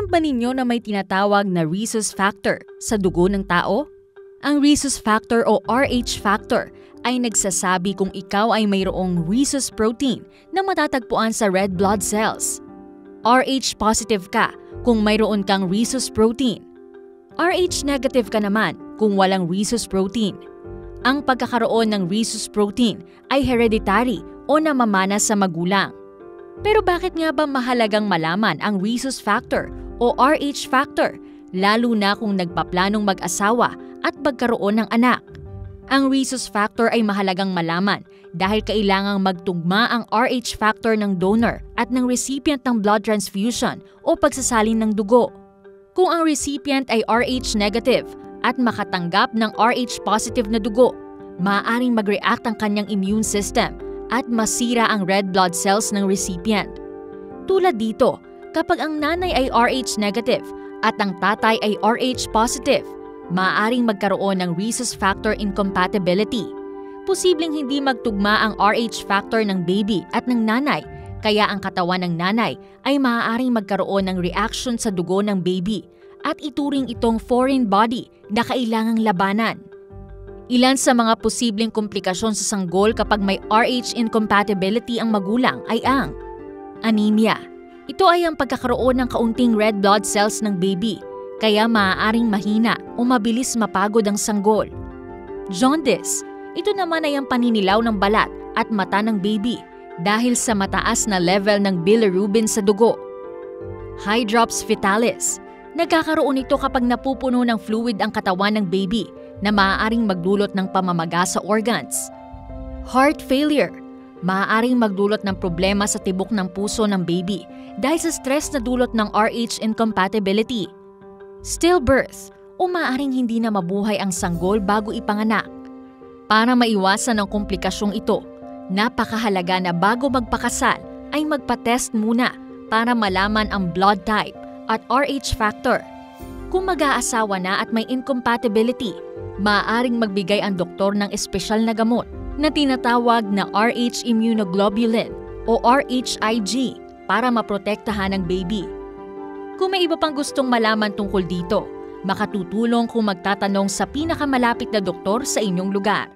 Alam ba ninyo na may tinatawag na rhesus factor sa dugo ng tao? Ang rhesus factor o Rh factor ay nagsasabi kung ikaw ay mayroong rhesus protein na matatagpuan sa red blood cells. Rh positive ka kung mayroon kang rhesus protein. Rh negative ka naman kung walang rhesus protein. Ang pagkakaroon ng rhesus protein ay hereditary o namamana sa magulang. Pero bakit nga ba mahalagang malaman ang rhesus factor o Rh factor, lalo na kung nagpaplanong mag-asawa at magkaroon ng anak? Ang rhesus factor ay mahalagang malaman dahil kailangang magtugma ang Rh factor ng donor at ng recipient ng blood transfusion o pagsasalin ng dugo. Kung ang recipient ay Rh negative at makatanggap ng Rh positive na dugo, maaaring mag-react ang kanyang immune system at masira ang red blood cells ng recipient. Tulad dito, kapag ang nanay ay Rh negative at ang tatay ay Rh positive, maaaring magkaroon ng rhesus factor incompatibility. Posibleng hindi magtugma ang Rh factor ng baby at ng nanay, kaya ang katawan ng nanay ay maaaring magkaroon ng reaction sa dugo ng baby at ituring itong foreign body na kailangang labanan. Ilan sa mga posibleng komplikasyon sa sanggol kapag may Rh incompatibility ang magulang ay ang anemia. Ito ay ang pagkakaroon ng kaunting red blood cells ng baby, kaya maaaring mahina o mabilis mapagod ang sanggol. Jaundice. Ito naman ay ang paninilaw ng balat at mata ng baby dahil sa mataas na level ng bilirubin sa dugo. Hydrops fetalis. Nagkakaroon ito kapag napupuno ng fluid ang katawan ng baby na maaaring magdulot ng pamamaga sa organs. Heart failure. Maaaring magdulot ng problema sa tibok ng puso ng baby dahil sa stress na dulot ng Rh incompatibility. Stillbirth o maaaring hindi na mabuhay ang sanggol bago ipanganak. Para maiwasan ang komplikasyong ito, napakahalaga na bago magpakasal ay magpa-test muna para malaman ang blood type at Rh factor. Kung mag-aasawa na at may incompatibility, maaaring magbigay ang doktor ng espesyal na gamot na tinatawag na Rh immunoglobulin o RHIG para maprotektahan ang baby. Kung may iba pang gustong malaman tungkol dito, makatutulong kung magtatanong sa pinakamalapit na doktor sa inyong lugar.